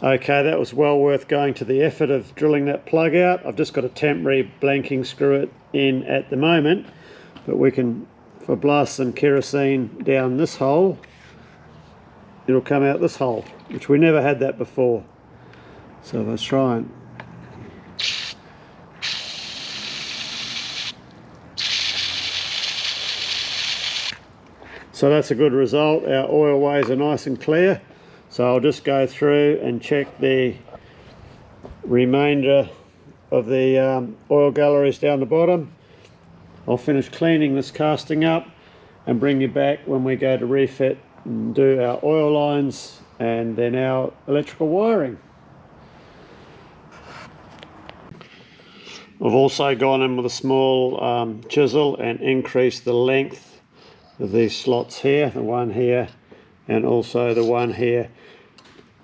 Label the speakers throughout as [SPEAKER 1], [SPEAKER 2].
[SPEAKER 1] Okay, that was well worth going to the effort of drilling that plug out. I've just got a temporary blanking screw in at the moment, but we can, if I blast some kerosene down this hole, it'll come out this hole, which we never had that before. So let's try and so that's a good result. Our oil ways are nice and clear. So I'll just go through and check the remainder of the oil galleries down the bottom. I'll finish cleaning this casting up and bring you back when we go to refit and do our oil lines and then our electrical wiring. I've also gone in with a small chisel and increased the length of these slots here, the one here and also the one here.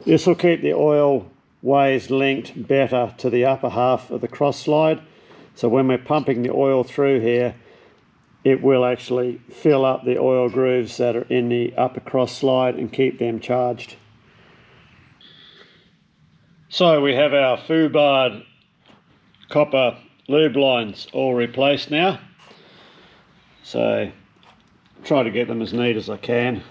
[SPEAKER 1] This will keep the oil ways linked better to the upper half of the cross slide, so when we're pumping the oil through here, it will actually fill up the oil grooves that are in the upper cross slide and keep them charged. So we have our foo-barred copper lube lines all replaced now, so try to get them as neat as I can.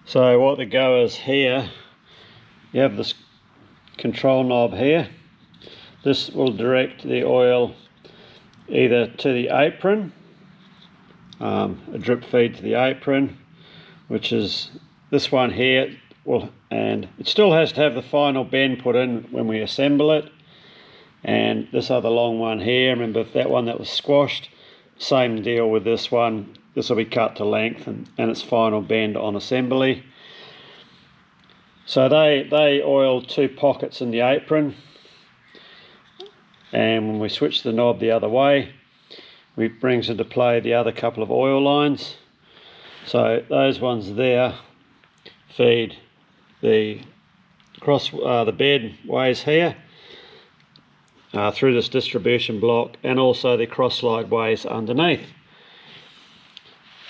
[SPEAKER 1] So what the go is here, you have this control knob here. This will direct the oil either to the apron, a drip feed to the apron, which is this one here, and it still has to have the final bend put in when we assemble it. And this other long one here, remember that one that was squashed, same deal with this one. This will be cut to length and its final bend on assembly. So they oil two pockets in the apron, and when we switch the knob the other way, it brings into play the other couple of oil lines. So those ones there feed the the bed ways here through this distribution block, and also the cross slide ways underneath.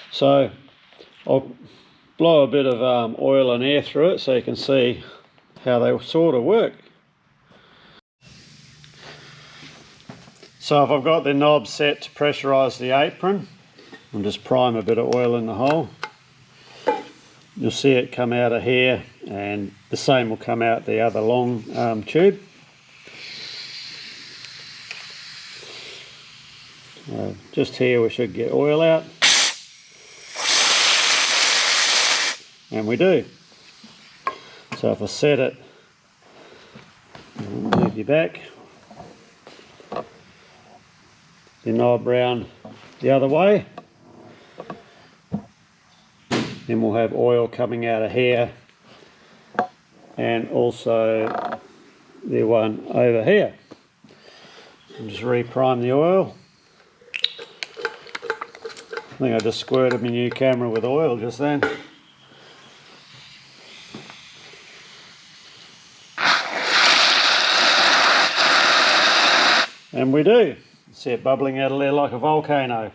[SPEAKER 1] So I'll blow a bit of oil and air through it so you can see how they sort of work. So if I've got the knob set to pressurise the apron, I'll just prime a bit of oil in the hole. You'll see it come out of here, and the same will come out the other long tube. Just here we should get oil out. And we do. So if I set it, I'll move you back, the knob round the other way, then we'll have oil coming out of here, and also the one over here. I'll just reprime the oil. I think I just squirted my new camera with oil just then. And we do. See it bubbling out of there like a volcano.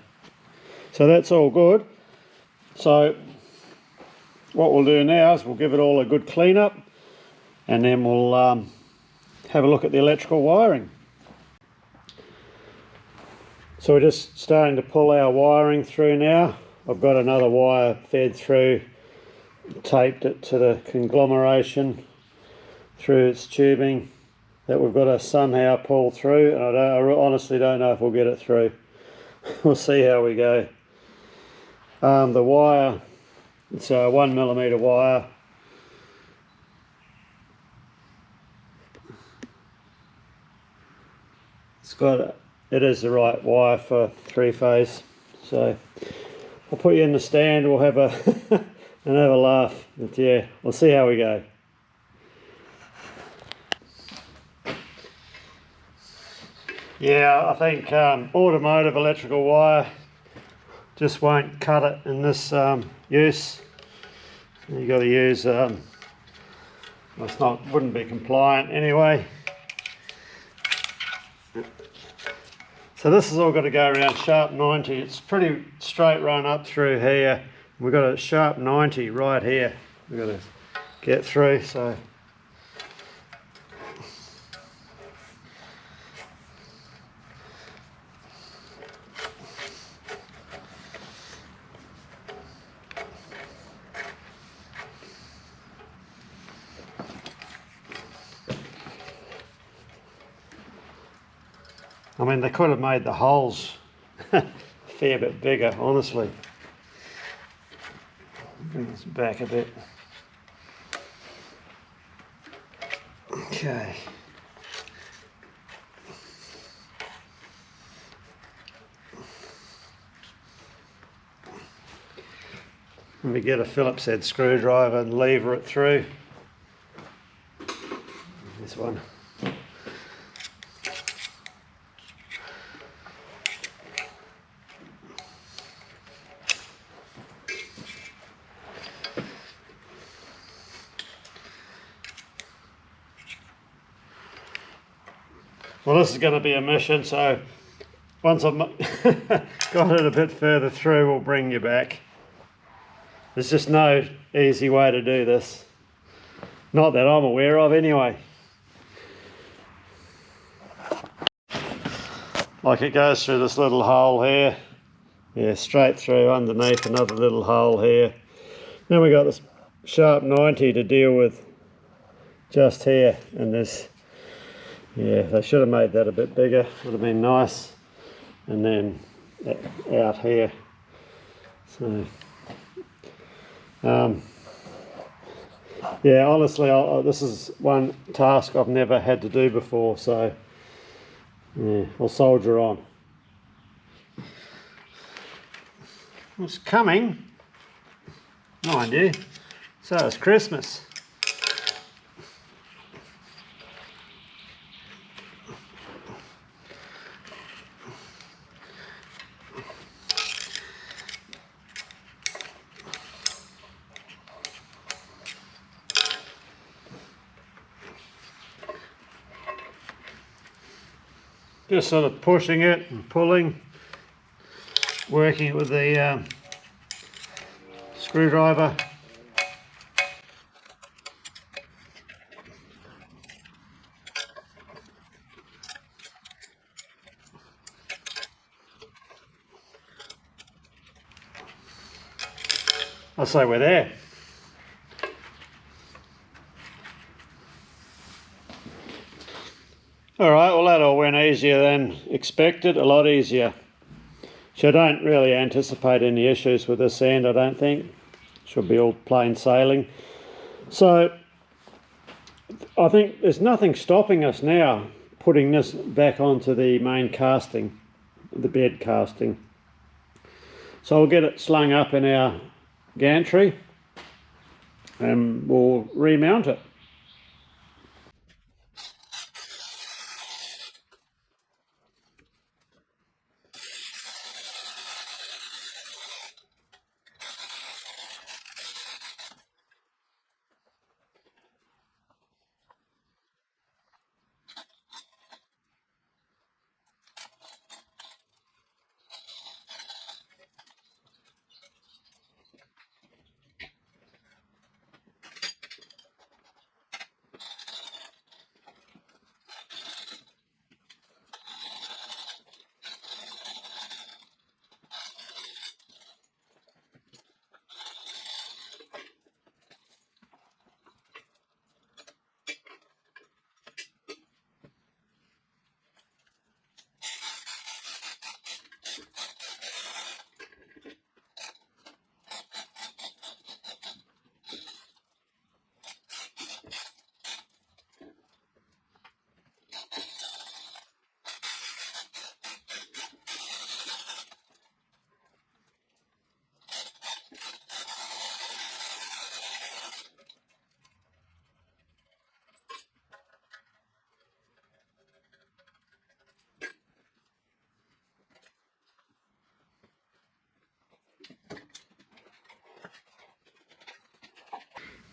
[SPEAKER 1] So that's all good. So what we'll do now is we'll give it all a good clean up, and then we'll have a look at the electrical wiring. So we're just starting to pull our wiring through now. I've got another wire fed through, taped it to the conglomeration through its tubing that we've got to somehow pull through, and I honestly don't know if we'll get it through. We'll see how we go. The wire, it's a 1mm wire. It is the right wire for 3-phase. So I'll put you in the stand, we'll have another laugh. But yeah, we'll see how we go. Yeah, I think automotive electrical wire just won't cut it in this use. You've got to use, wouldn't be compliant anyway. So this has all got to go around sharp 90. It's pretty straight run up through here We've got a sharp 90 right here we've got to get through, so I mean, they could have made the holes a fair bit bigger, honestly. Bring this back a bit. Okay. Let me get a Phillips head screwdriver and lever it through. This one. Well, this is going to be a mission, so once I've got it a bit further through, we'll bring you back. There's just no easy way to do this. Not that I'm aware of, anyway. Like, it goes through this little hole here. Yeah, straight through underneath another little hole here. Then we got this sharp 90 to deal with just here, and this. Yeah, they should have made that a bit bigger, would have been nice. And then out here. So, yeah, honestly, this is one task I've never had to do before, so yeah, I'll soldier on. It's coming, mind you, so it's Christmas. Just sort of pushing it and pulling, working it with the screwdriver. I'll say we're there. Alright, well, that all went easier than expected, a lot easier. So I don't really anticipate any issues with this end, I don't think. Should be all plain sailing. So I think there's nothing stopping us now putting this back onto the main casting, the bed casting. So we'll get it slung up in our gantry and we'll remount it.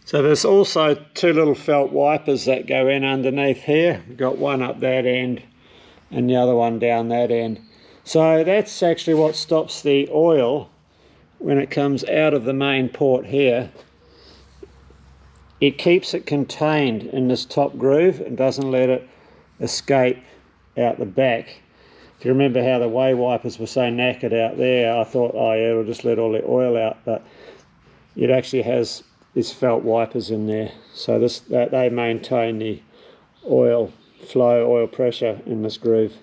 [SPEAKER 1] So there's also two little felt wipers that go in underneath here. We've got one up that end and the other one down that end. So that's actually what stops the oil when it comes out of the main port here, it keeps it contained in this top groove and doesn't let it escape out the back. If you remember how the way wipers were so knackered out there, I thought, oh yeah, it'll just let all the oil out, but it actually has these felt wipers in there, so they maintain the oil flow, oil pressure in this groove.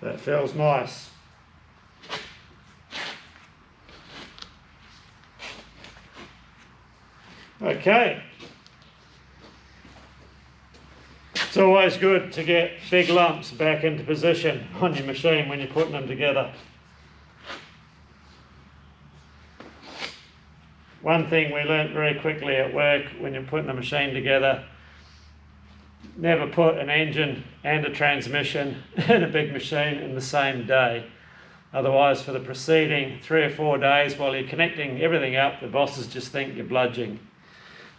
[SPEAKER 1] That feels nice. Okay. It's always good to get big lumps back into position on your machine when you're putting them together. One thing we learnt very quickly at work when you're putting the machine together, never put an engine and a transmission in a big machine in the same day. Otherwise, for the preceding 3 or 4 days while you're connecting everything up, the bosses just think you're bludging.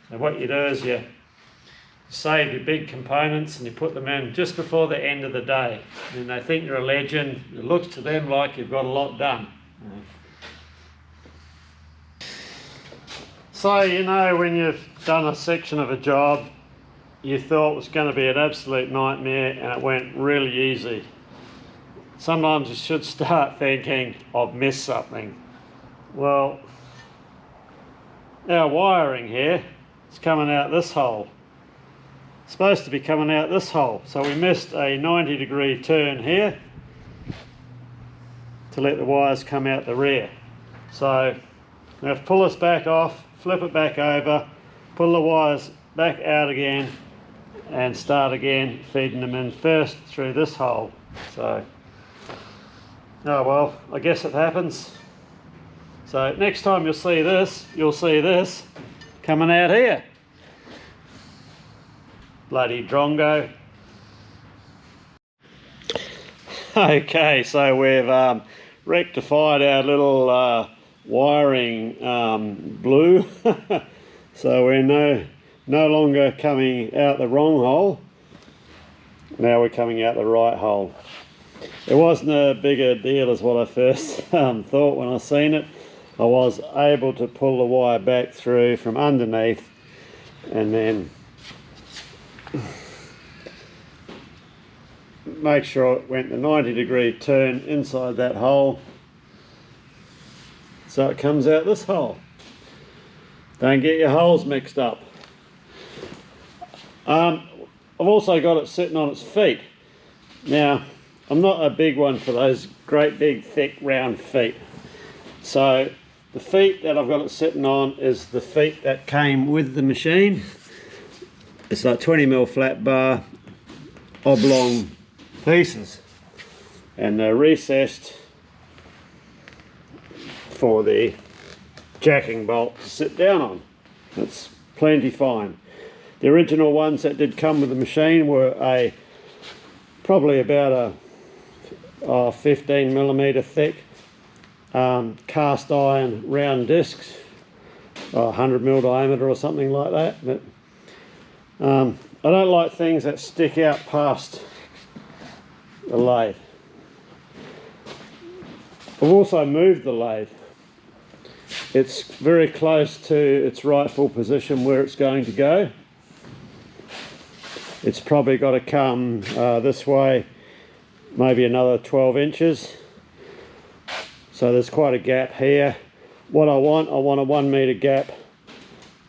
[SPEAKER 1] So what you do is you save your big components and you put them in just before the end of the day. And they think you're a legend. It looks to them like you've got a lot done. So, you know, when you've done a section of a job you thought was going to be an absolute nightmare and it went really easy, sometimes you should start thinking, I've missed something. Well, our wiring here is coming out this hole. It's supposed to be coming out this hole. So we missed a 90-degree turn here to let the wires come out the rear. So we have to pull this back off, flip it back over, pull the wires back out again and start again feeding them in first through this hole. So, oh well, I guess it happens. So next time you'll see this coming out here. Bloody drongo. Okay, so we've rectified our little wiring blue. So we're no longer coming out the wrong hole. Now we're coming out the right hole. It wasn't a bigger deal as what I first thought when I seen it. I was able to pull the wire back through from underneath and then make sure it went the 90-degree turn inside that hole so it comes out this hole. Don't get your holes mixed up. I've also got it sitting on its feet. Now, I'm not a big one for those great big thick round feet. So the feet that I've got it sitting on is the feet that came with the machine. It's like 20mm flat bar, oblong pieces, and they're recessed for the jacking bolt to sit down on. That's plenty fine. The original ones that did come with the machine were probably about a 15mm thick cast iron round discs, 100mm diameter or something like that. But I don't like things that stick out past the lathe. I've also moved the lathe. It's very close to its rightful position where it's going to go. It's probably got to come this way, maybe another 12 inches. So there's quite a gap here. What I want a 1 metre gap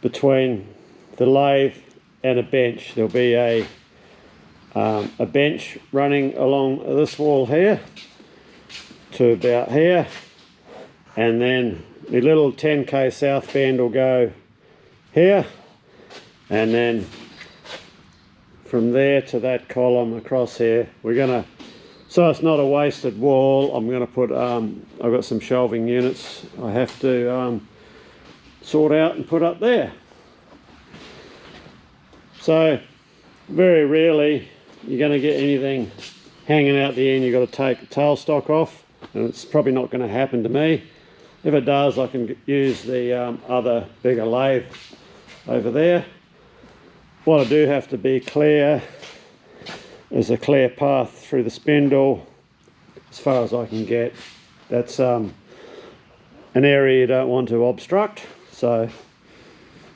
[SPEAKER 1] between the lathe and a bench. There'll be a bench running along this wall here to about here, and then the little 10k south bend will go here, and then from there to that column across here. We're gonna, so it's not a wasted wall, I'm gonna put I've got some shelving units I have to sort out and put up there. So very rarely you're going to get anything hanging out the end. You've got to take the tailstock off, and it's probably not going to happen to me. If it does, I can use the other bigger lathe over there. What I do have to be clear is a clear path through the spindle as far as I can get. That's an area you don't want to obstruct. So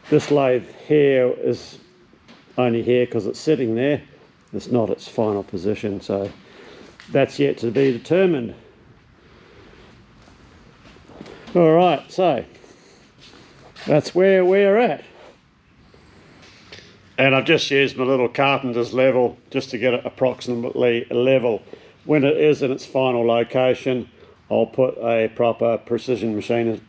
[SPEAKER 1] this lathe here is only here because it's sitting there. It's not its final position, so that's yet to be determined. Alright, so that's where we're at. And I've just used my little carpenter's level just to get it approximately level. When it is in its final location, I'll put a proper precision machine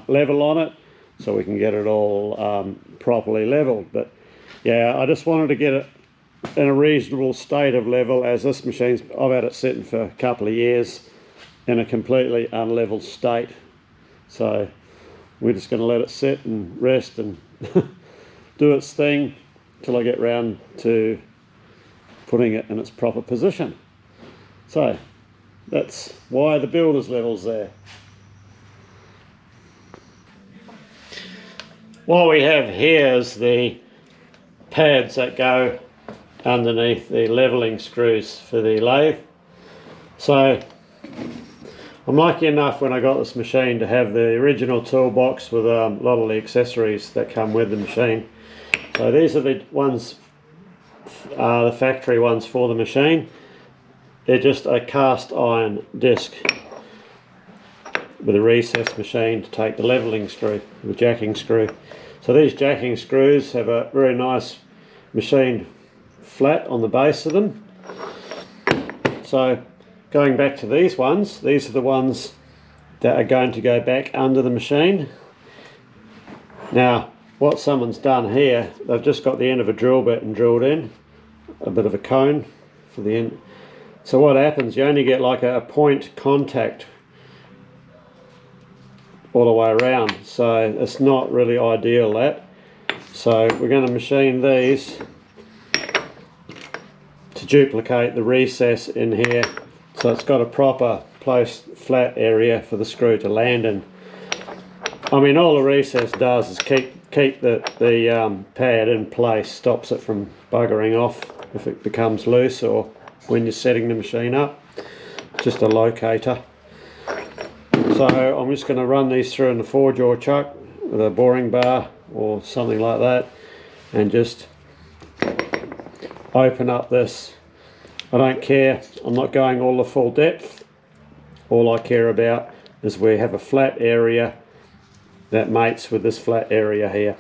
[SPEAKER 1] level on it so we can get it all properly leveled. But yeah, I just wanted to get it in a reasonable state of level, as this machine's, I've had it sitting for a couple of years in a completely unleveled state. So we're just going to let it sit and rest and do its thing till I get round to putting it in its proper position. So that's why the builder's level's there. What we have here is the pads that go underneath the levelling screws for the lathe. So I'm lucky enough when I got this machine to have the original toolbox with a lot of the accessories that come with the machine. So these are the ones, the factory ones for the machine. They're just a cast iron disc with a recess machine to take the levelling screw, the jacking screw. So these jacking screws have a very nice machined flat on the base of them. So going back to these ones, these are the ones that are going to go back under the machine. Now what someone's done here, they've just got the end of a drill bit and drilled in a bit of a cone for the end. So what happens, you only get like a point contact all the way around, so it's not really ideal, that. So we're going to machine these to duplicate the recess in here, so it's got a proper place, flat area for the screw to land in. I mean, all the recess does is keep the pad in place, stops it from buggering off if it becomes loose or when you're setting the machine up. Just a locator. So I'm just going to run these through in the 4-jaw chuck with a boring bar or something like that, and just open up this. I don't care, I'm not going all the full depth. All I care about is we have a flat area that mates with this flat area here.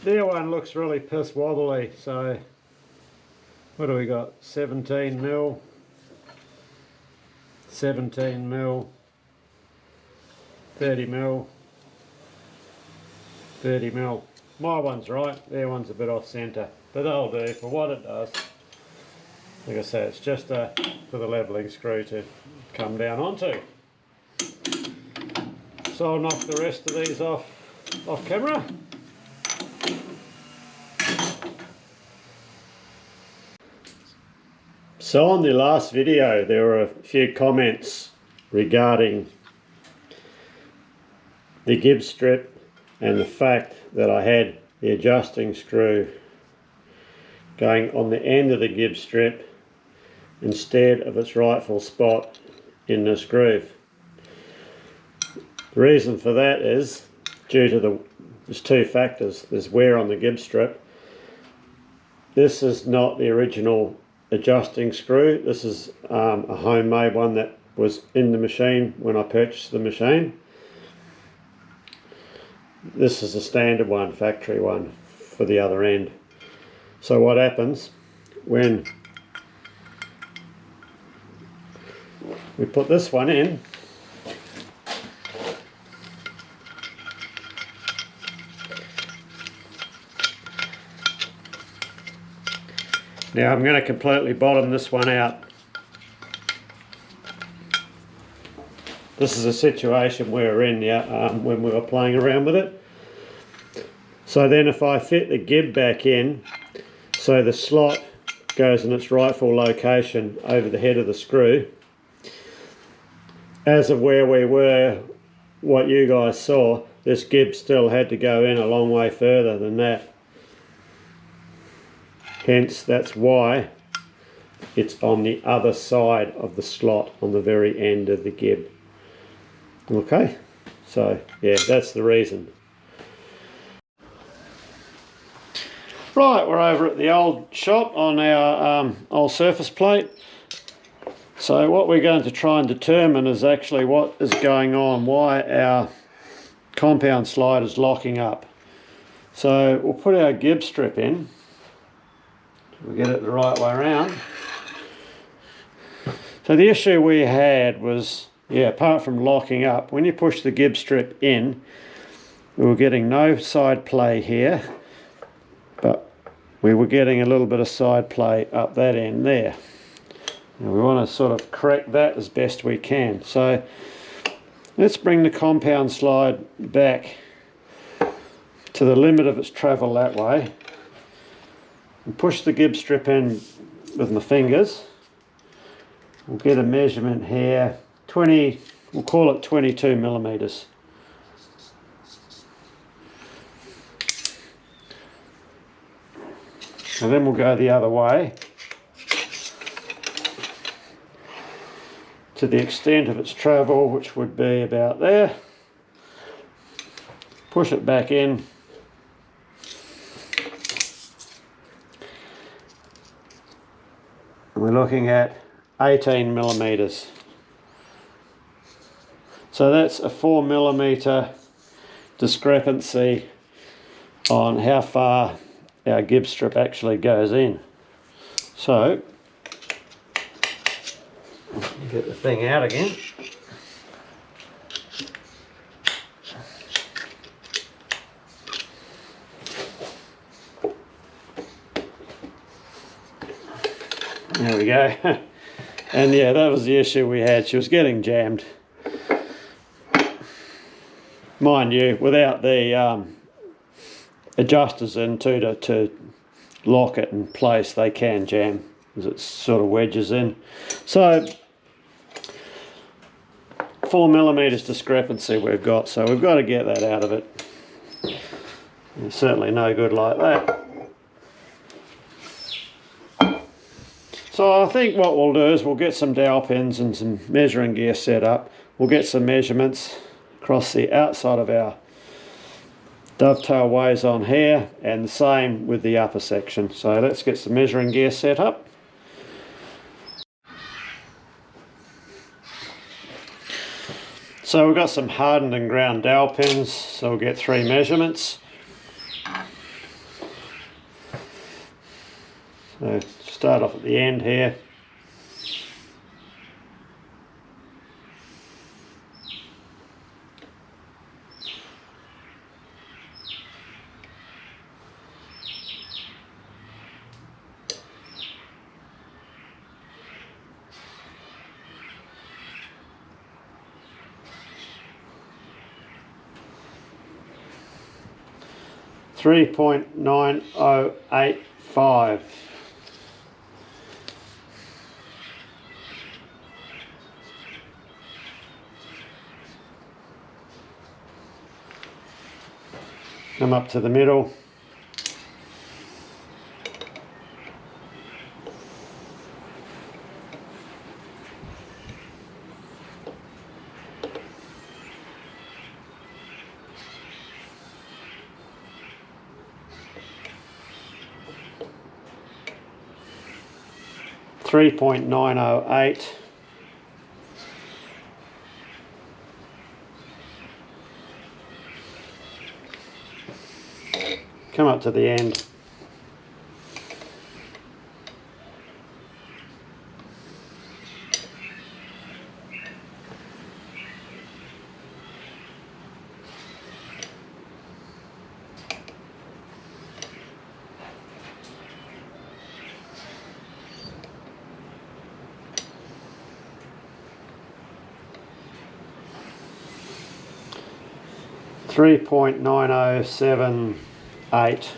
[SPEAKER 1] their one looks really piss wobbly, so what do we got? 17 mil, 17 mil, 30 mil, 30 mil. My one's right, their one's a bit off centre, but that'll do for what it does. Like I say, it's just for the levelling screw to come down onto. So I'll knock the rest of these off camera. So on the last video there were a few comments regarding the gib strip and the fact that I had the adjusting screw going on the end of the gib strip instead of its rightful spot in this groove. The reason for that is due to there's two factors. There's wear on the gib strip. This is not the original adjusting screw. This is a homemade one that was in the machine when I purchased the machine. This is a standard one, factory one for the other end. So what happens when we put this one in, now I'm going to completely bottom this one out. This is a situation we were in when we were playing around with it. So then if I fit the gib back in, so the slot goes in its rightful location over the head of the screw, as of where we were, what you guys saw, this gib still had to go in a long way further than that. Hence, that's why it's on the other side of the slot on the very end of the gib. Okay, so yeah, that's the reason. Right, we're over at the old shop on our old surface plate. So what we're going to try and determine is actually what is going on, why our compound slide is locking up. So we'll put our gib strip in. We'll get it the right way around. So the issue we had was, yeah, apart from locking up, when you push the gib strip in, we were getting no side play here, but we were getting a little bit of side play up that end there. And we want to sort of correct that as best we can. So let's bring the compound slide back to the limit of its travel that way and push the gib strip in with my fingers. We'll get a measurement here, 20, we'll call it 22 millimeters. And then we'll go the other way to the extent of its travel, which would be about there. Push it back in. And we're looking at 18 millimeters. So that's a 4 millimeter discrepancy on how far our gib strip actually goes in. So get the thing out again. There we go. And yeah, that was the issue we had. She was getting jammed. Mind you, without the adjusters in to lock it in place, they can jam as it sort of wedges in. So 4 millimeters discrepancy we've got, so we've got to get that out of it. It's certainly no good like that. So I think what we'll do is we'll get some dowel pins and some measuring gear set up. We'll get some measurements across the outside of our dovetail ways on here, and the same with the upper section. So let's get some measuring gear set up. So we've got some hardened and ground dowel pins, so we'll get 3 measurements. So start off at the end here. .9085. Come up to the middle. .908. Come up to the end. .9078.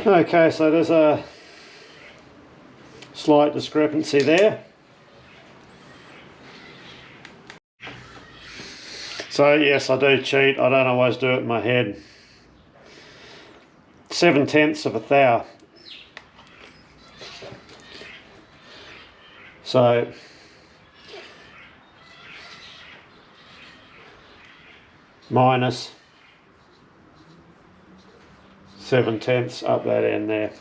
[SPEAKER 1] Okay, so there's a slight discrepancy there. So yes, I do cheat. I don't always do it in my head. 7/10 of a thou. So minus 7/10 up that end there.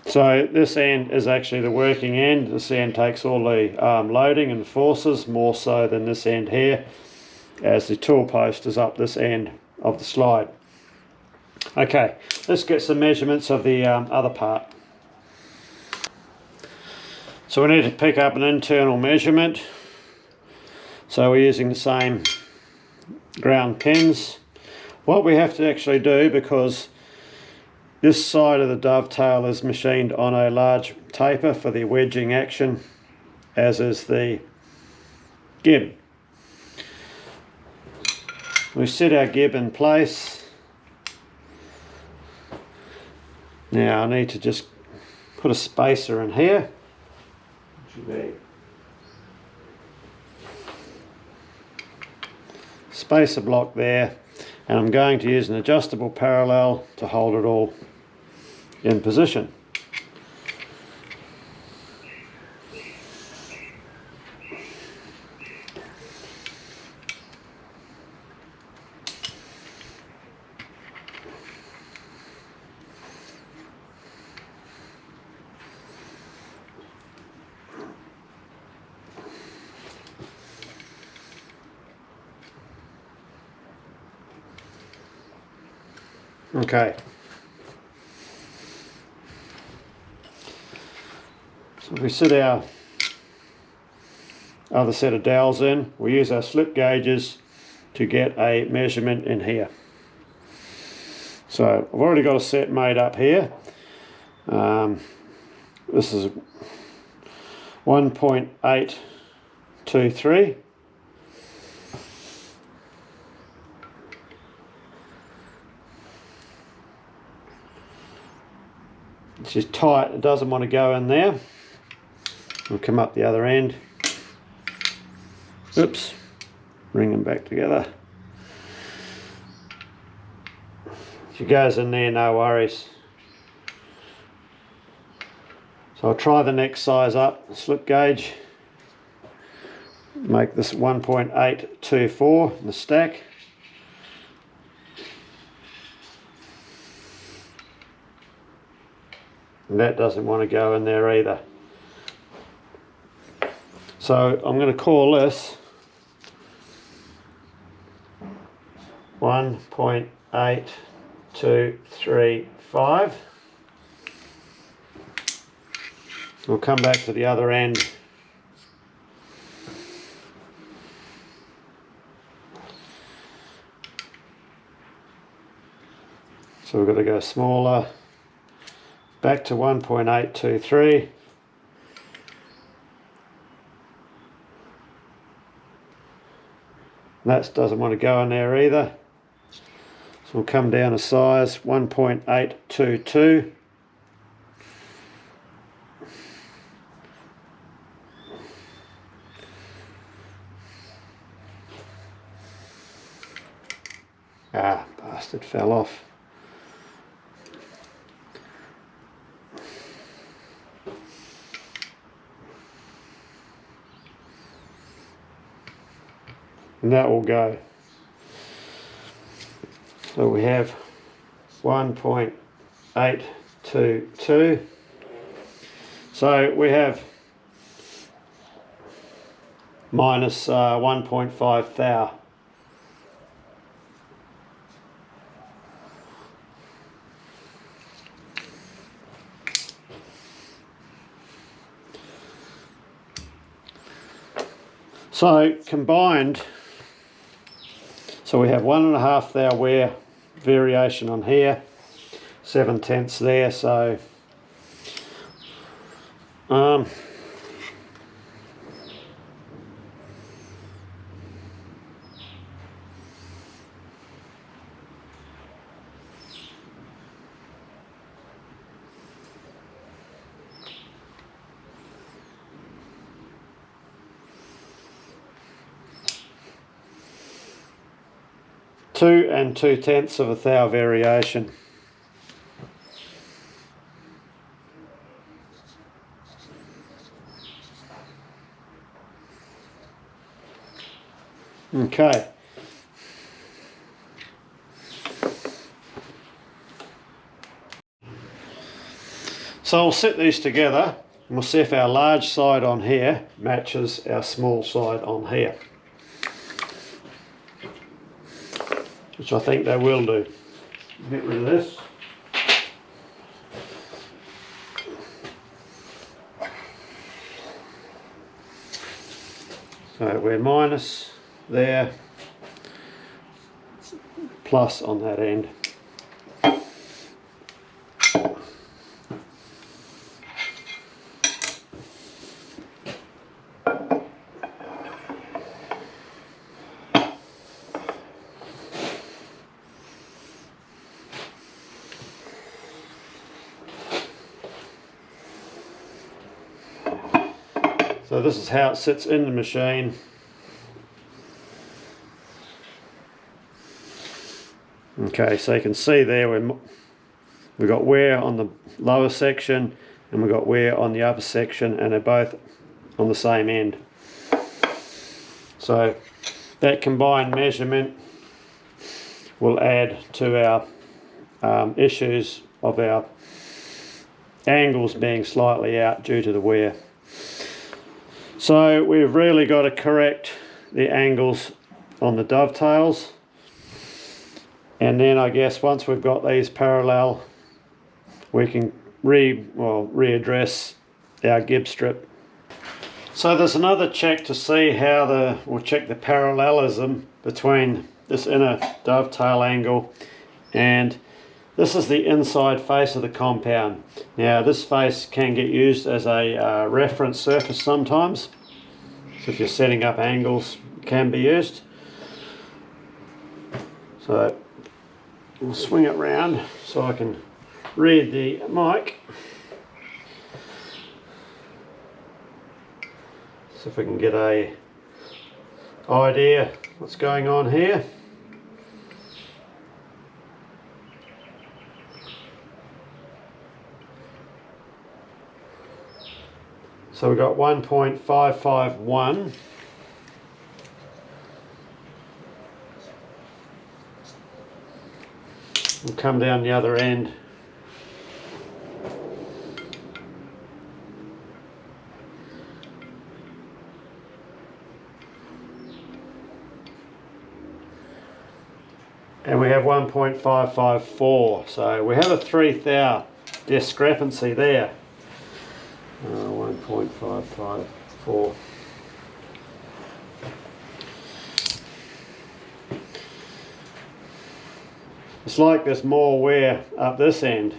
[SPEAKER 1] So this end is actually the working end. This end takes all the loading and forces, more so than this end here, as the tool post is up this end of the slide. Okay, let's get some measurements of the other part. So we need to pick up an internal measurement. So we're using the same ground pins. What we have to actually do, because this side of the dovetail is machined on a large taper for the wedging action, as is the gib. We set our gib in place. Now I need to just put a spacer in here. Should be spacer block there, and I'm going to use an adjustable parallel to hold it all in position. Okay. So if we set our other set of dowels in, we use our slip gauges to get a measurement in here. So I've already got a set made up here. This is 1.823. It's just tight, it doesn't want to go in there. We'll come up the other end. Oops, bring them back together. If it goes in there, no worries. So I'll try the next size up, slip gauge. Make this 1.824 in the stack. And that doesn't want to go in there either. So I'm going to call this 1.8235. We'll come back to the other end. So we've got to go smaller, back to 1.823. That doesn't want to go in there either. So we'll come down a size, 1.822. Ah, bastard fell off. And that will go. So we have 1.822. So we have minus 1.5 thou. So combined, so we have 1.5 thou wear variation on here, 7/10 there, so two and 2/10 of a thou variation. Okay. So we'll set these together and we'll see if our large side on here matches our small side on here, which I think they will do. Get rid of this. So we're minus there, plus on that end. So this is how it sits in the machine. Okay, so you can see there we've got wear on the lower section and we've got wear on the upper section, and they're both on the same end. So that combined measurement will add to our issues of our angles being slightly out due to the wear. So we've really got to correct the angles on the dovetails, and then I guess once we've got these parallel, we can readdress our gib strip. So there's another check to see how we'll check the parallelism between this inner dovetail angle, and this is the inside face of the compound. Now this face can get used as a reference surface sometimes. So if you're setting up angles, it can be used. So we'll swing it round so I can read the mic. So if we can get a idea what's going on here. So we've got 1.551. We'll come down the other end. and we have 1.554, so we have a 3 thou discrepancy there. 1.554. It's like there's more wear up this end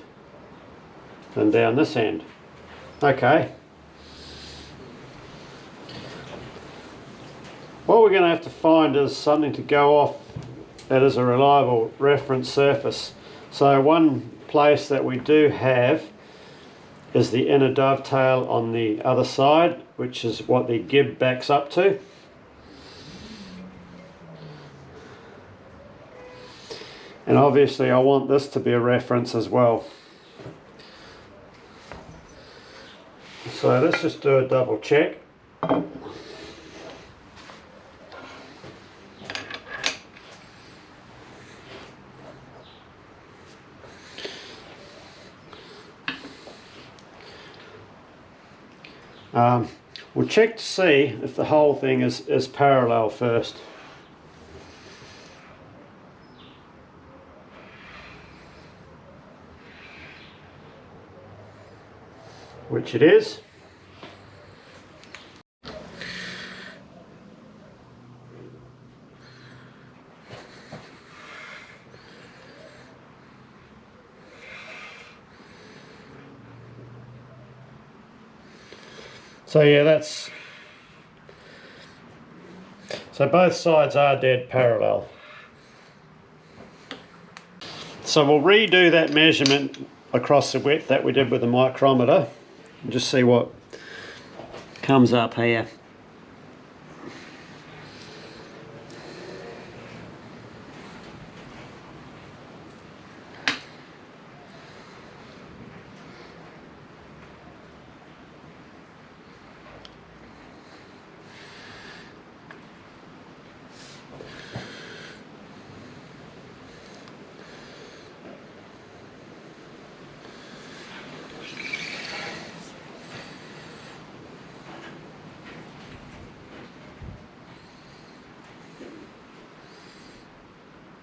[SPEAKER 1] than down this end. Okay. What we're going to have to find is something to go off that is a reliable reference surface. So one place that we do have is the inner dovetail on the other side, which is what the gib backs up to. And obviously I want this to be a reference as well. So let's just do a double check. We'll check to see if the whole thing is parallel first. Which it is. So yeah, so both sides are dead parallel. So we'll redo that measurement across the width that we did with the micrometer and just see what comes up here.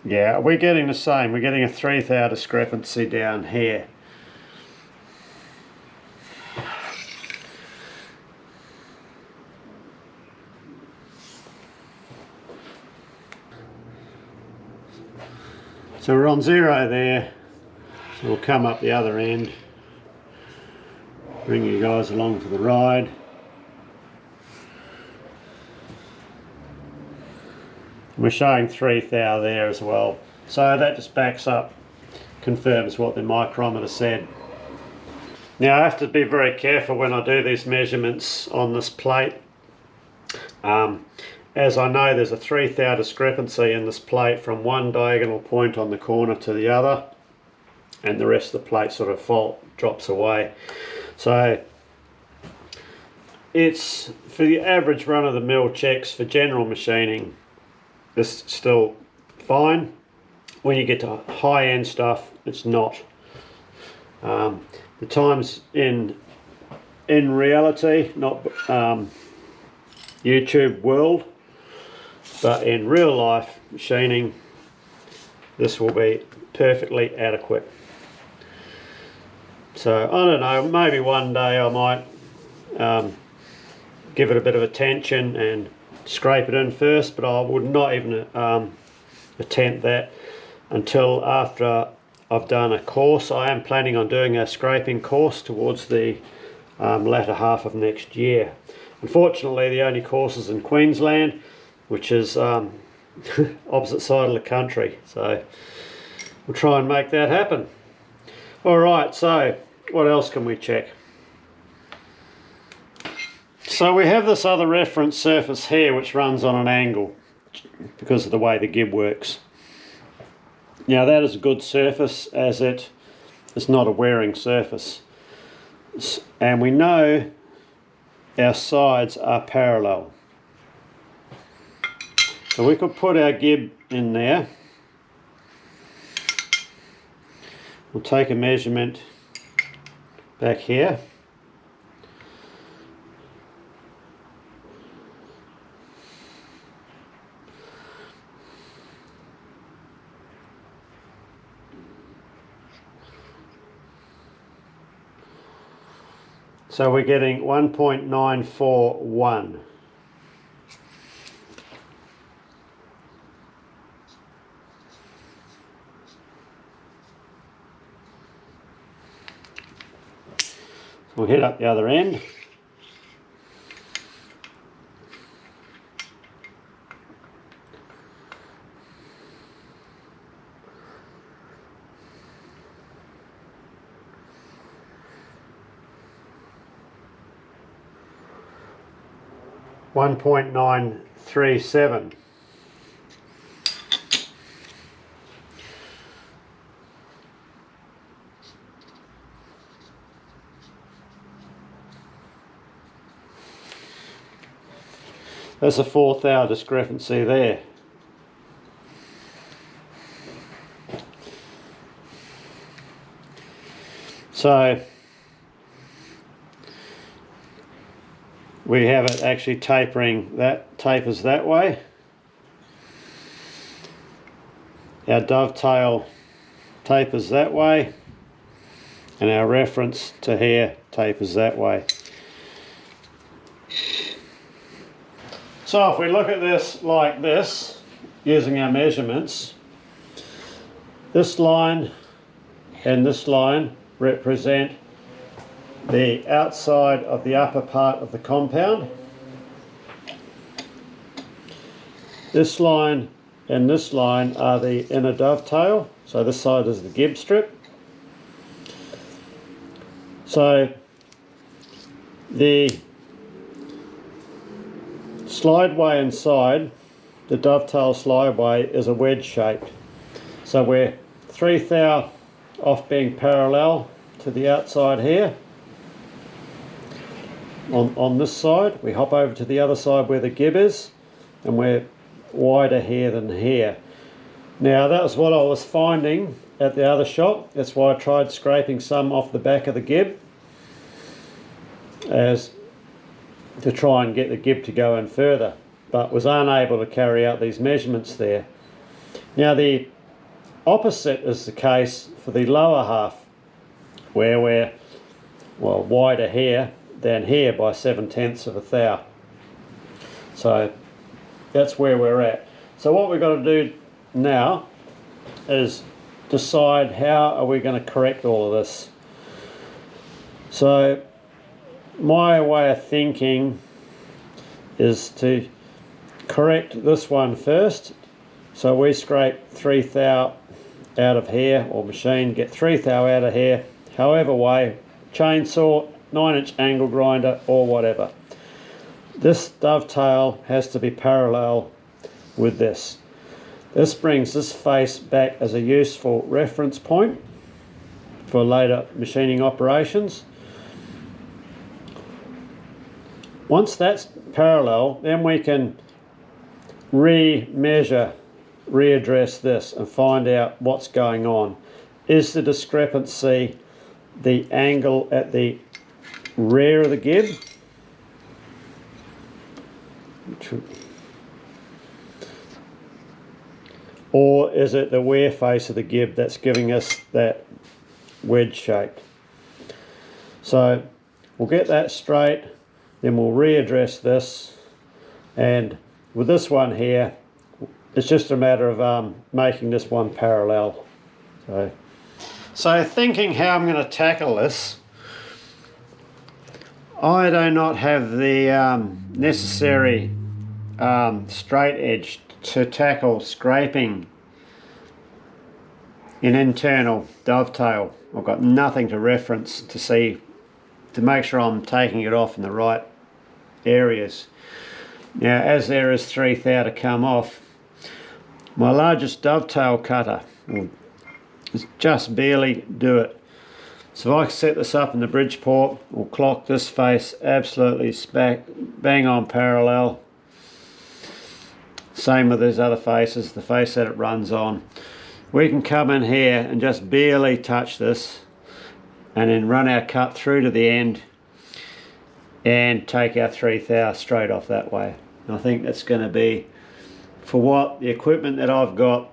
[SPEAKER 1] Yeah, we're getting the same. We're getting a 3 thou discrepancy down here. So we're on 0 there. So we'll come up the other end. Bring you guys along for the ride. We're showing 3 thou there as well. So that just backs up, confirms what the micrometer said. Now I have to be very careful when I do these measurements on this plate. As I know, there's a 3 thou discrepancy in this plate from one diagonal point on the corner to the other, and the rest of the plate sort of drops away. So it's, for the average run-of-the-mill checks for general machining, this is still fine. When you get to high-end stuff, it's not. The times in reality, not YouTube world, but in real life machining, this will be perfectly adequate. So I don't know, maybe one day I might give it a bit of attention and scrape it in first, but I would not even attempt that until after I've done a course. I am planning on doing a scraping course towards the latter half of next year. Unfortunately, the only course is in Queensland, which is opposite side of the country, so we'll try and make that happen. Alright, so what else can we check? So we have this other reference surface here which runs on an angle because of the way the gib works. Now that is a good surface, as it is not a wearing surface, and we know our sides are parallel. So we could put our gib in there. We'll take a measurement back here. So we're getting 1.941. We'll hit up the other end. .937. There's a 4th hour discrepancy there. So we have it actually tapering, that tapers that way. Our dovetail tapers that way, and our reference to here tapers that way. So if we look at this like this, using our measurements, this line and this line represent the outside of the upper part of the compound. This line and this line are the inner dovetail, so this side is the gib strip. So the slideway inside, the dovetail slideway, is a wedge shaped. So we're 3 thou off being parallel to the outside here. On this side, we hop over to the other side where the gib is, and we're wider here than here. Now that was what I was finding at the other shop. That's why I tried scraping some off the back of the gib, as to try and get the gib to go in further, but was unable to carry out these measurements there. Now the opposite is the case for the lower half, where we're wider here than here by 7/10 of a thou. So that's where we're at. So what we've got to do now is decide how are we going to correct all of this. So my way of thinking is to correct this one first. So we scrape 3 thou out of here, or machine, get 3 thou out of here, however way, chainsaw, 9-inch angle grinder, or whatever. This dovetail has to be parallel with this. This brings this face back as a useful reference point for later machining operations. Once that's parallel, then we can re-measure, readdress this and find out what's going on. Is the discrepancy the angle at the rear of the gib? Or is it the wear face of the gib that's giving us that wedge shape? So we'll get that straight, then we'll readdress this, and with this one here, it's just a matter of making this one parallel. So thinking how I'm going to tackle this, I do not have the necessary straight edge to tackle scraping an internal dovetail. I've got nothing to reference to see, to make sure I'm taking it off in the right areas. Now, as there is 3 thou to come off, my largest dovetail cutter will just barely do it. So if I set this up in the Bridgeport, we'll clock this face absolutely bang on parallel. Same with these other faces, the face that it runs on. We can come in here and just barely touch this, and then run our cut through to the end and take our 3 thou straight off that way. And I think that's going to be, for what the equipment that I've got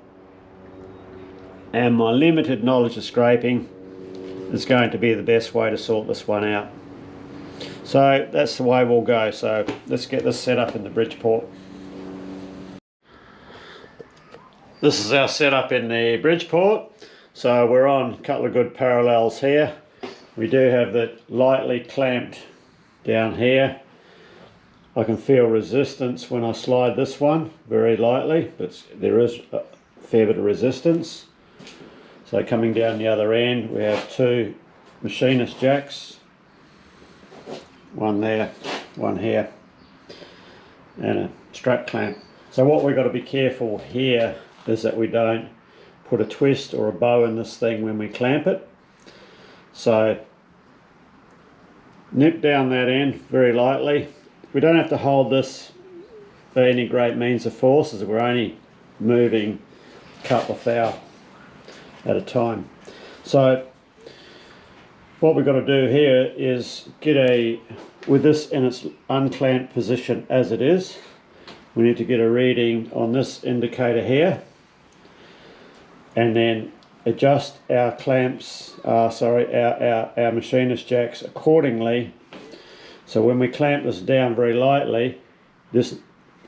[SPEAKER 1] and my limited knowledge of scraping, is going to be the best way to sort this one out. So that's the way we'll go. So let's get this set up in the Bridgeport. This is our setup in the Bridgeport. So we're on a couple of good parallels here. We do have it lightly clamped down here. I can feel resistance when I slide this one very lightly, but there is a fair bit of resistance. So coming down the other end, we have two machinist jacks, one there, one here, and a strap clamp. So what we've got to be careful here is that we don't put a twist or a bow in this thing when we clamp it. So nip down that end very lightly. We don't have to hold this by any great means of force, as we're only moving a couple of thou at a time. So what we've got to do here is with this in its unclamped position as it is, we need to get a reading on this indicator here, and then adjust our clamps, our machinist jacks accordingly. So when we clamp this down very lightly, this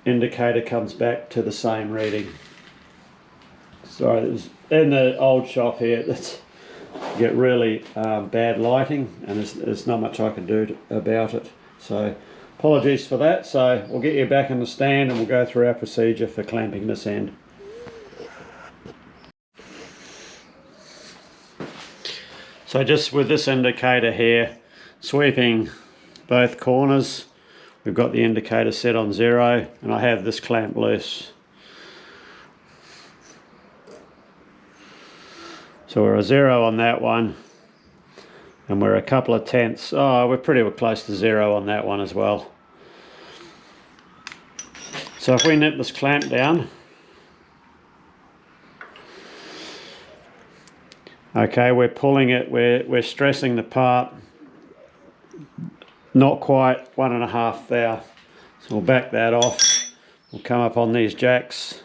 [SPEAKER 1] indicator comes back to the same reading. So in the old shop here, you get really bad lighting, and there's not much I can do about it. So apologies for that. So we'll get you back in the stand and we'll go through our procedure for clamping this end. So just with this indicator here, sweeping both corners, we've got the indicator set on 0, and I have this clamp loose. So we're a 0 on that one, and we're a couple of tenths. Oh, we're pretty close to 0 on that one as well. So if we nip this clamp down, okay, we're pulling it, we're stressing the part, not quite 1.5 thou. So we'll back that off. We'll come up on these jacks.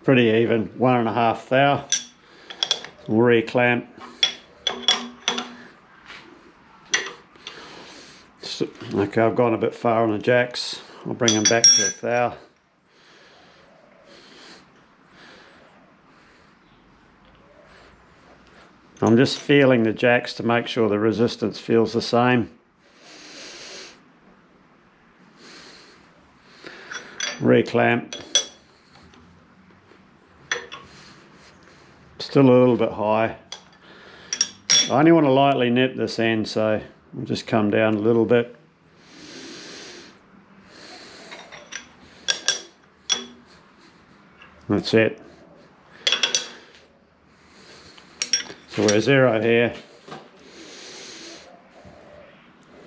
[SPEAKER 1] Pretty even, 1.5 thou. We'll re-clamp. Okay, I've gone a bit far on the jacks. I'll bring them back to 1 thou. I'm just feeling the jacks to make sure the resistance feels the same. Re-clamp. Still a little bit high. I only want to lightly nip this end, so we'll just come down a little bit. That's it. So we're 0 here.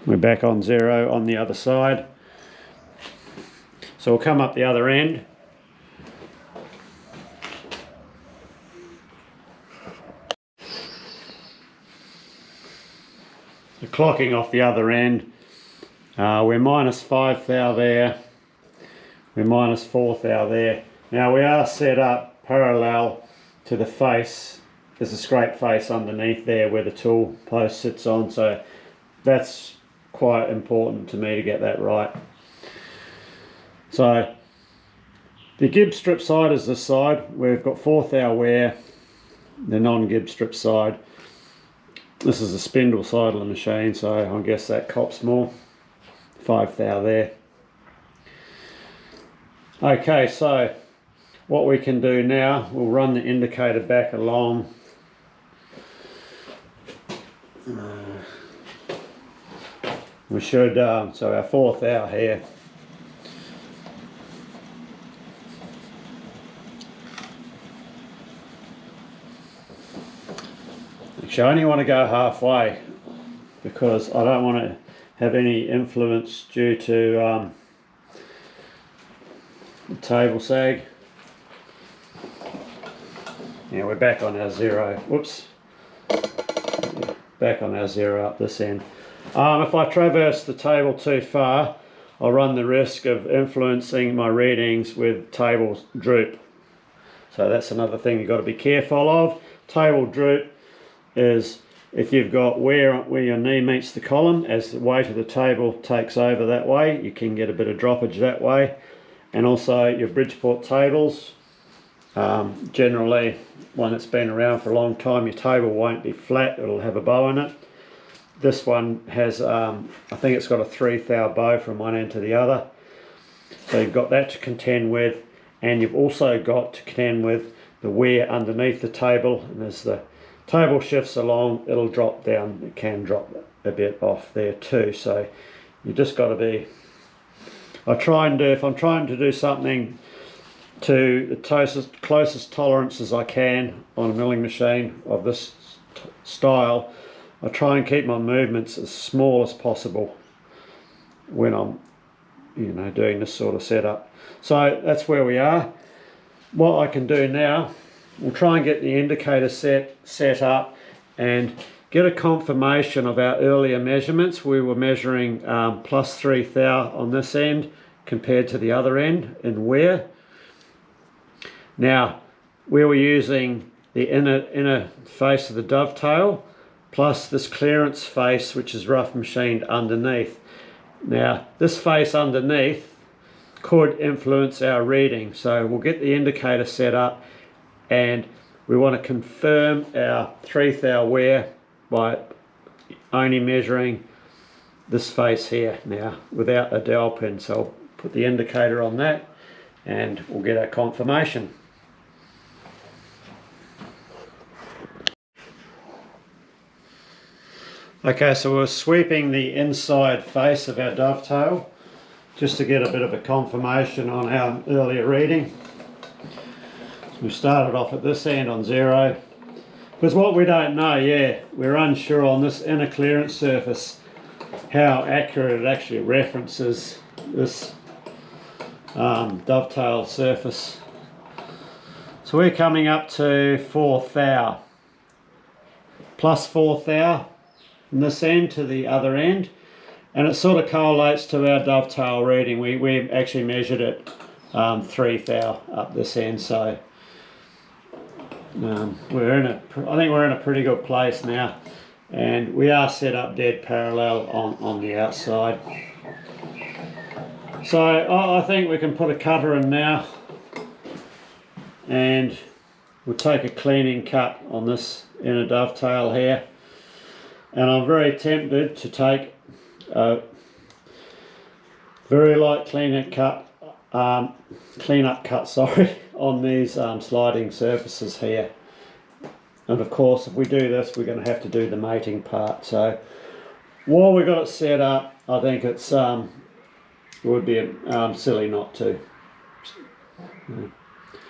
[SPEAKER 1] We're back on 0 on the other side. So we'll come up the other end. So clocking off the other end, we're -5 thou there. We're -4 thou there. Now we are set up parallel to the face. There's a scrape face underneath there where the tool post sits on, so that's quite important to me to get that right. So the gib strip side is this side. We've got 4 thou wear, the non-gib strip side. This is the spindle side of the machine, so I guess that cops more. 5 thou there. Okay, so what we can do now, we'll run the indicator back along. We should, so our 4 thou here. Actually, I only want to go halfway because I don't want to have any influence due to the table sag. Yeah, we're back on our 0. Whoops. Back on our 0 up this end. If I traverse the table too far, I'll run the risk of influencing my readings with table droop. So that's another thing you've got to be careful of. Table droop is if you've got wear where your knee meets the column, as the weight of the table takes over that way, you can get a bit of droppage that way. And also your Bridgeport tables, generally one that's been around for a long time, your table won't be flat, it'll have a bow in it. This one has, I think it's got a 3-thou bow from one end to the other. So you've got that to contend with, and you've also got to contend with the wear underneath the table, and as the table shifts along, it'll drop down. It can drop a bit off there too, so you just got to be, I try and do, if I'm trying to do something to the closest tolerances I can on a milling machine of this style, I try and keep my movements as small as possible when I'm, doing this sort of setup. So that's where we are. What I can do now, we'll try and get the indicator set up and get a confirmation of our earlier measurements. We were measuring plus 3 thou on this end compared to the other end in wear. Now, we were using the inner face of the dovetail plus this clearance face, which is rough machined underneath. Now, this face underneath could influence our reading, so we'll get the indicator set up and we want to confirm our 3 thou wear by only measuring this face here now without a dowel pin. So I'll put the indicator on that and we'll get our confirmation. Okay, so we're sweeping the inside face of our dovetail just to get a bit of a confirmation on our earlier reading. So we started off at this end on 0, because what we don't know, we're unsure on this inner clearance surface how accurate it actually references this dovetail surface. So we're coming up to 4 thou, plus 4 thou from this end to the other end, and it sort of correlates to our dovetail reading. We actually measured it 3 thou up this end, so I think we're in a pretty good place now, and we are set up dead parallel on the outside. So I think we can put a cutter in now and we'll take a cleaning cut on this inner dovetail here, and I'm very tempted to take a very light cleanup cut on these sliding surfaces here. And of course, if we do this, we're going to have to do the mating part. So while we got it set up, I think it would be silly not to.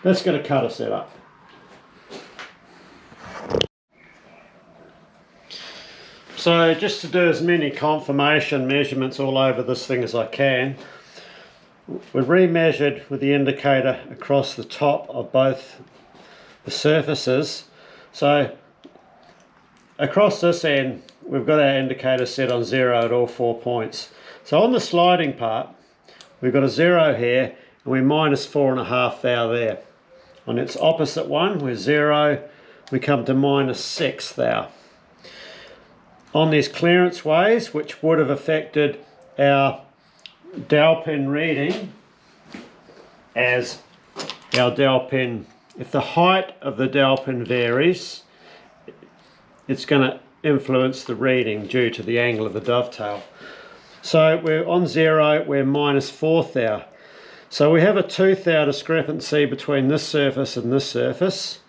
[SPEAKER 1] Let's get a cutter set up. So just to do as many confirmation measurements all over this thing as I can, we've re-measured with the indicator across the top of both the surfaces. So across this end, we've got our indicator set on 0 at all 4 points. So on the sliding part, we've got a 0 here, and we minus 4.5 thou there. On its opposite one, we're 0, we come to minus 6 thou. On these clearance ways, which would have affected our dowel pin reading, as our dowel pin, if the height of the dowel pin varies, it's going to influence the reading due to the angle of the dovetail. So we're on 0, we're minus 4 thou. So we have a 2 thou discrepancy between this surface and this surface,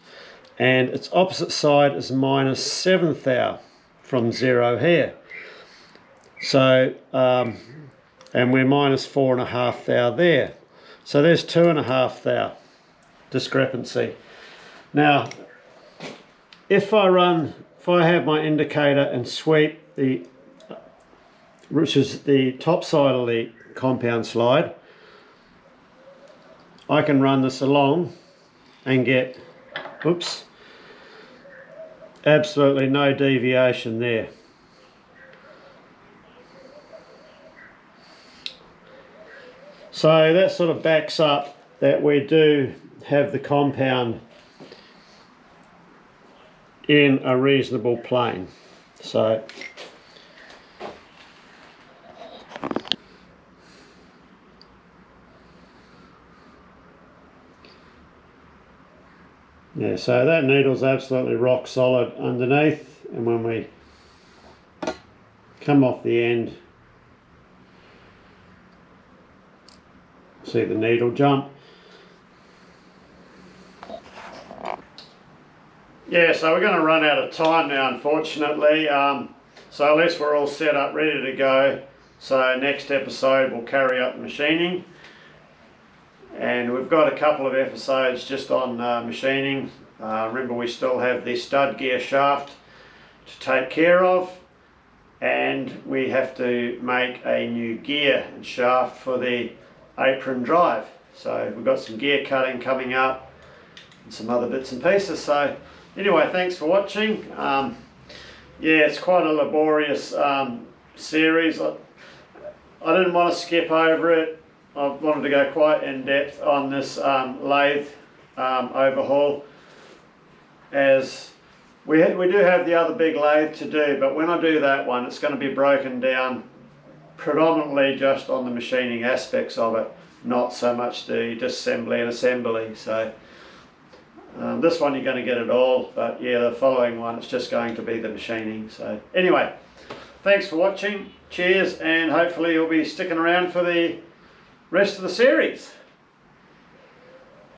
[SPEAKER 1] and its opposite side is minus 7 thou from 0 here. So and we're minus 4.5 thou there. So there's 2.5 thou discrepancy. Now, if I have my indicator and sweep which is the top side of the compound slide, I can run this along and get, absolutely no deviation there. So that sort of backs up that we do have the compound in a reasonable plane. So yeah, so that needle's absolutely rock solid underneath, and when we come off the end, see the needle jump. Yeah, so we're going to run out of time now, unfortunately. So unless we're all set up, ready to go, so next episode we'll carry up machining. And we've got a couple of episodes just on machining. Remember, we still have the stud gear shaft to take care of, and we have to make a new gear and shaft for the apron drive. So we've got some gear cutting coming up and some other bits and pieces. So anyway, thanks for watching. Yeah, it's quite a laborious series. I didn't want to skip over it. I wanted to go quite in depth on this lathe overhaul, as we do have the other big lathe to do, but when I do that one, it's going to be broken down predominantly just on the machining aspects of it, not so much the disassembly and assembly. So this one you're going to get it all, but yeah, the following one it's just going to be the machining. So anyway, thanks for watching, cheers, and hopefully you'll be sticking around for the rest of the series.